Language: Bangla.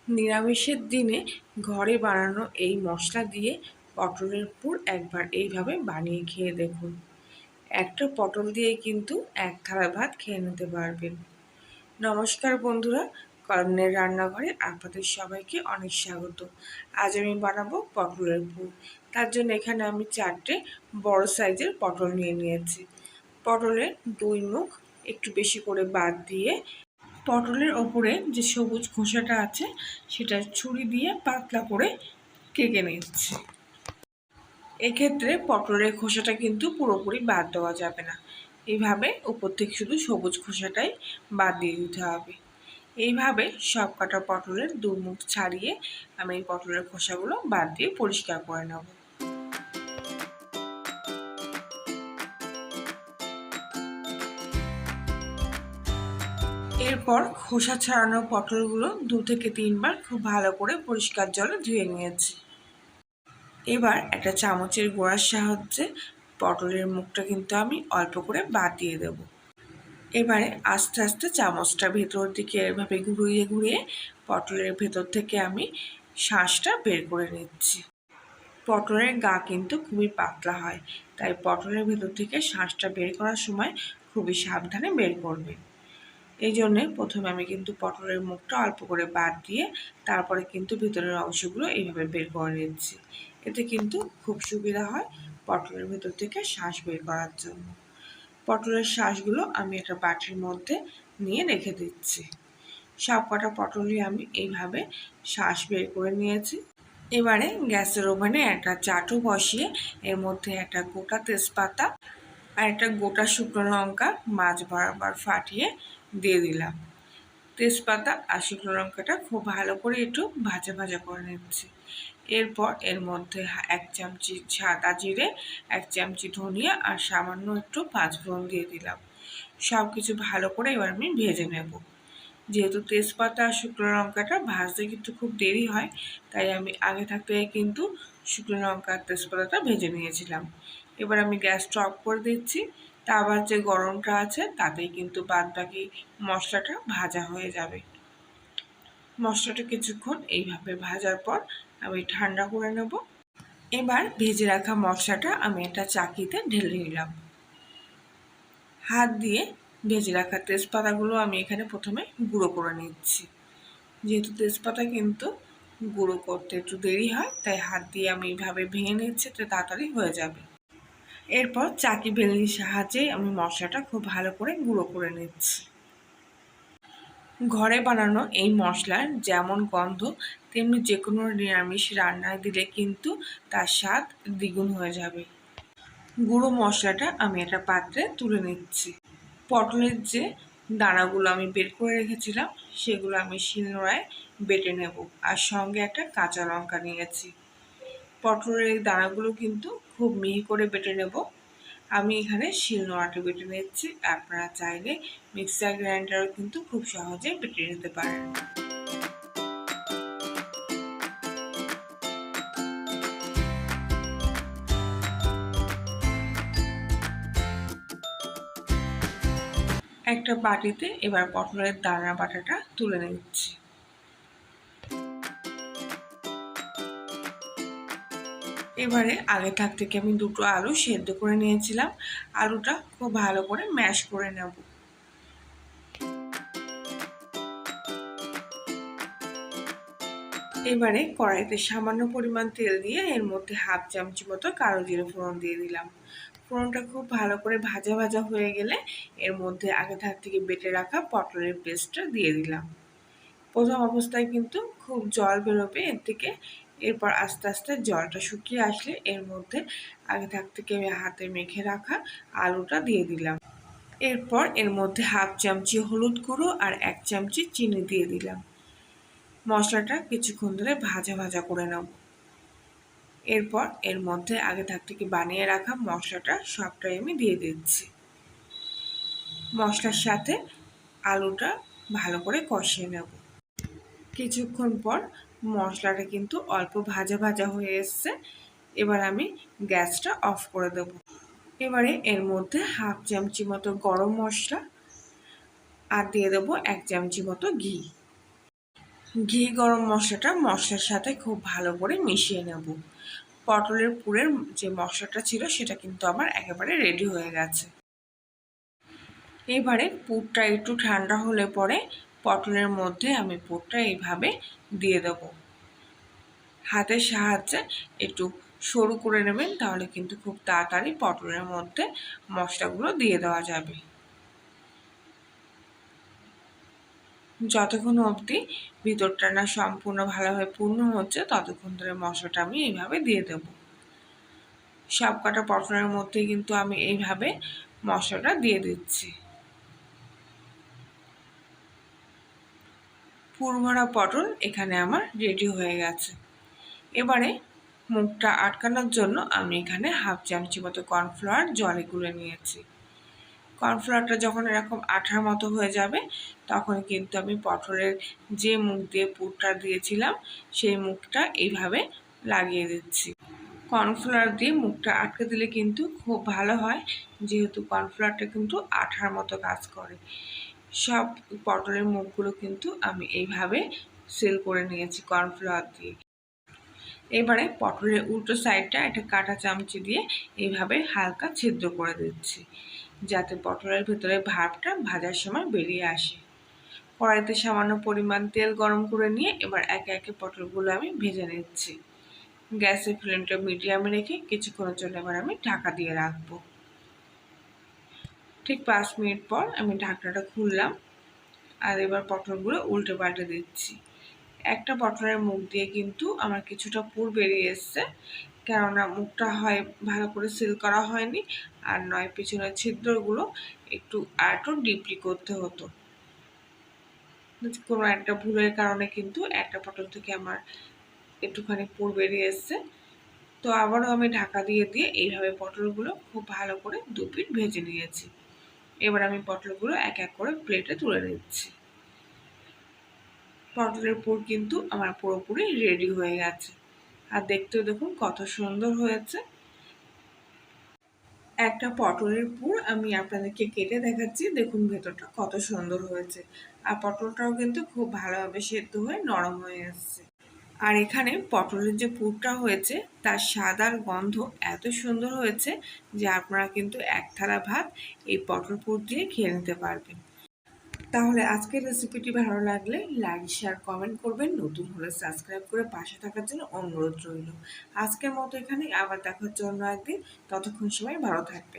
নিরামিষের দিনে ঘরে বানানো এই মশলা দিয়ে পটলের পুর একবার এইভাবে বানিয়ে খেয়ে দেখুন। একটা পটল দিয়ে কিন্তু এক থালা ভাত খেয়ে নিতে পারবেন। নমস্কার বন্ধুরা, কর্ণের রান্নাঘরে আপনাদের সবাইকে অনেক স্বাগত। আজ আমি বানাবো পটলের পুর। তার জন্য এখানে আমি 4টে বড় সাইজের পটল নিয়ে নিয়েছি। পটলের 2 মুখ একটু বেশি করে বাদ দিয়ে পটলের ওপরে যে সবুজ খোসাটা আছে সেটা ছুরি দিয়ে পাতলা করে কেটে নিচ্ছি। এক্ষেত্রে পটলের খোসাটা কিন্তু পুরোপুরি বাদ দেওয়া যাবে না, এইভাবে উপর থেকে শুধু সবুজ খোসাটাই বাদ দিয়ে দিতে হবে। এইভাবে সব কটা পটলের 2 মুখ ছাড়িয়ে আমি এই পটলের খোসাগুলো বাদ দিয়ে পরিষ্কার করে নেব। এরপর খোসা ছাড়ানো পটলগুলো 2 থেকে 3 বার খুব ভালো করে পরিষ্কার জলে ধুয়ে নিয়েছি। এবার একটা চামচের গোড়ার সাহায্যে পটলের মুখটা কিন্তু আমি অল্প করে বাদ দিয়ে দেব। এবারে আস্তে আস্তে চামচটা ভেতর দিকে এভাবে ঘুরিয়ে ঘুরিয়ে পটলের ভেতর থেকে আমি শাঁসটা বের করে নিচ্ছি। পটলের গা কিন্তু খুবই পাতলা হয়, তাই পটলের ভেতর থেকে শাঁসটা বের করার সময় খুবই সাবধানে বের করবে। এই জন্যে প্রথমে আমি কিন্তু পটলের মুখটা অল্প করে বাদ দিয়ে তারপরে কিন্তু ভিতরের অংশগুলো এইভাবে বের করে নিচ্ছি। এতে কিন্তু খুব সুবিধা হয় পটলের ভেতর থেকে শাঁস বের করার জন্য। পটলের শাঁসগুলো আমি একটা বাটির মধ্যে নিয়ে রেখে দিচ্ছি। সব কটা পটলই আমি এইভাবে শাঁস বের করে নিয়েছি। এবারে গ্যাসের ওভেনে একটা চাটু বসিয়ে এর মধ্যে একটা গোটা তেজপাতা আর একটা গোটা শুকনো লঙ্কা মাঝ বরাবর ফাটিয়ে দিয়ে দিলাম। তেজপাতা আর শুকনো লঙ্কাটা খুব ভালো করে একটু ভাজা ভাজা করে নিচ্ছি। এরপর এর মধ্যে 1 চামচি সাদা জিরে, 1 চামচি ধনিয়া আর সামান্য একটু পাঁচফোড়ন দিয়ে দিলাম। সব কিছু ভালো করে এবার আমি ভেজে নেব। যেহেতু তেজপাতা আর শুকনো লঙ্কাটা ভাজতে কিন্তু খুব দেরি হয়, তাই আমি আগে থাকতে কিন্তু শুকনো লঙ্কা আর তেজপাতাটা ভেজে নিয়েছিলাম। এবার আমি গ্যাসটা অফ করে দিচ্ছি। তারপর যে গরমটা আছে তাতেই কিন্তু বাদবাকি মশলাটা ভাজা হয়ে যাবে। মশলাটা কিছুক্ষণ এইভাবে ভাজার পর আমি ঠান্ডা করে নেব। এবার ভেজে রাখা মশলাটা আমি একটা চাকিতে ঢেলে নিলাম। হাত দিয়ে ভেজে রাখা তেজপাতাগুলো আমি এখানে প্রথমে গুঁড়ো করে নিচ্ছি। যেহেতু তেজপাতা কিন্তু গুঁড়ো করতে একটু দেরি হয়, তাই হাত দিয়ে আমি এইভাবে ভেঙে নিচ্ছি, তো তাড়াতাড়ি হয়ে যাবে। এরপর চাকি বেলনির সাহায্যে আমি মশলাটা খুব ভালো করে গুঁড়ো করে নিচ্ছি। ঘরে বানানো এই মশলার যেমন গন্ধ, তেমনি যে কোনো নিরামিষ রান্নায় দিলে কিন্তু তার স্বাদ দ্বিগুণ হয়ে যাবে। গুঁড়ো মশলাটা আমি একটা পাত্রে তুলে নিচ্ছি। পটলের যে দানাগুলো আমি বের করে রেখেছিলাম সেগুলো আমি শিলনোড়ায় বেটে নেব, আর সঙ্গে একটা কাঁচা লঙ্কা নিয়েছি। পটলের এই দানাগুলো কিন্তু খুব মিহি করে বেটে নেব। আমি এখানে শিলনোড়াতে বেটে নিচ্ছি, আপনারা চাইলে মিক্সার গ্রাইন্ডারও কিন্তু খুব সহজে বেটে নিতে পারেন। একটা বাটিতে এবার পটলের দানা বাটাটা তুলে নিচ্ছি। এবারে আগে থাক থেকে আমি 2টো আলু সেদ্ধ করে নিয়েছিলাম। আলুটা খুব ভালো করে ম্যাশ করে নেব। এবারে কড়াইতে সামান্য পরিমাণ তেল দিয়ে এর মধ্যে 1/2 চামচি মতো কালো জিরে ফোড়ন দিয়ে দিলাম। ফোড়নটা খুব ভালো করে ভাজা ভাজা হয়ে গেলে এর মধ্যে আগে থাক থেকে বেটে রাখা পটলের পেস্টটা দিয়ে দিলাম। প্রথম অবস্থায় কিন্তু খুব জল বেরোবে এর থেকে। এরপর আস্তে আস্তে জলটা শুকিয়ে আসলে এর মধ্যে আগে থাক থেকে আমি হাতে মেখে রাখা আলুটা দিয়ে দিলাম। এরপর এর মধ্যে 1/2 চামচি হলুদ গুঁড়ো আর 1 চামচি চিনি দিয়ে দিলাম। মশলাটা কিছুক্ষণ ধরে ভাজা ভাজা করে নেব। এরপর এর মধ্যে আগে থাক থেকে বানিয়ে রাখা মশলাটা সবটাই আমি দিয়ে দিচ্ছি। মশলার সাথে আলুটা ভালো করে কষিয়ে নেব। কিছুক্ষণ পর মশলাটা কিন্তু অল্প ভাজা ভাজা হয়ে এসছে। এবার আমি গ্যাসটা অফ করে দেব। এবারে এর মধ্যে 1/2 চামচি মতো গরম মশলা আর দিয়ে দেবো 1 চামচি মতো ঘি। ঘি গরম মশলাটা মশলার সাথে খুব ভালো করে মিশিয়ে নেব। পটলের পুরের যে মশলাটা ছিল সেটা কিন্তু আমার একেবারে রেডি হয়ে গেছে। এবারে পুরটা একটু ঠান্ডা হলে পরে পটলের মধ্যে আমি পুরটা এইভাবে দিয়ে দেবো। হাতের সাহায্যে একটু সরু করে নেবেন, তাহলে কিন্তু খুব তাড়াতাড়ি পটলের মধ্যে মশলাগুলো দিয়ে দেওয়া যাবে। যতক্ষণ অবধি ভিতরটা না সম্পূর্ণ ভালোভাবে পূর্ণ হচ্ছে ততক্ষণ ধরে মশলাটা আমি এইভাবে দিয়ে দেব। সব কটা পটলের মধ্যে কিন্তু আমি এইভাবে মশলাটা দিয়ে দিচ্ছি। পুরভরা পটল এখানে আমার রেডি হয়ে গেছে। এবারে মুখটা আটকানোর জন্য আমি এখানে হাফ চামচি মতো কর্নফ্লাওয়ার জলে গুলে নিয়েছি। কর্নফ্লাওয়ারটা যখন এরকম আঠার মতো হয়ে যাবে তখন কিন্তু আমি পটলের যে মুখ দিয়ে পুরটা দিয়েছিলাম সেই মুখটা এইভাবে লাগিয়ে দিচ্ছি। কর্নফ্লাওয়ার দিয়ে মুখটা আটকে দিলে কিন্তু খুব ভালো হয়, যেহেতু কর্নফ্লাওয়ারটা কিন্তু আঠার মতো কাজ করে। সব পটলের মুখগুলো কিন্তু আমি এইভাবে সিল করে নিয়েছি কর্নফ্লাওয়ার দিয়ে। এবারে পটলের উল্টো সাইডটা একটা কাঁটা চামচি দিয়ে এইভাবে হালকা ছিদ্র করে দিচ্ছি, যাতে পটলের ভেতরে ভাবটা ভাজার সময় বেরিয়ে আসে। কড়াইতে সামান্য পরিমাণ তেল গরম করে নিয়ে এবার একে একে পটলগুলো আমি ভেজে নিচ্ছি। গ্যাসের ফ্লেমটা মিডিয়ামে রেখে কিছুক্ষণের জন্য এবার আমি ঢাকা দিয়ে রাখবো। ঠিক 5 মিনিট পর আমি ঢাকনাটা খুললাম আর এবার পটলগুলো উল্টে পাল্টে দিচ্ছি। একটা পটলের মুখ দিয়ে কিন্তু আমার কিছুটা পুর বেরিয়ে এসছে, কেননা মুখটা হয় ভালো করে সিল করা হয়নি, আর নয় পিছনের ছিদ্রগুলো একটু ডিপলি করতে হতো। কোনো একটা ভুলের কারণে কিন্তু একটা পটল থেকে আমার একটুখানি পুর বেরিয়ে এসছে। তো আবারও আমি ঢাকা দিয়ে এইভাবে পটলগুলো খুব ভালো করে 2 পিঠ ভেজে নিয়েছি। এবার আমি পটলগুলো এক এক করে প্লেটে তুলে নিচ্ছি। পটলের পুর কিন্তু আমার পুরোপুরি রেডি হয়ে গেছে, আর দেখতেও দেখুন কত সুন্দর হয়েছে। একটা পটলের পুর আমি আপনাদেরকে কেটে দেখাচ্ছি, দেখুন ভেতরটা কত সুন্দর হয়েছে, আর পটলটাও কিন্তু খুব ভালোভাবে সেদ্ধ হয়ে নরম হয়ে এসছে। আর এখানে পটলের যে পুরটা হয়েছে তার স্বাদ আর গন্ধ এত সুন্দর হয়েছে যে আপনারা কিন্তু এক থালা ভাত এই পটল পুর দিয়ে খেয়ে নিতে পারবেন। তাহলে আজকের রেসিপিটি ভালো লাগলে লাইক শেয়ার কমেন্ট করবেন, নতুন হলে সাবস্ক্রাইব করে পাশে থাকার জন্য অনুরোধ রইল। আজকের মতো এখানে আবার দেখার জন্য একদিন, ততক্ষণ সময় ভালো থাকবেন।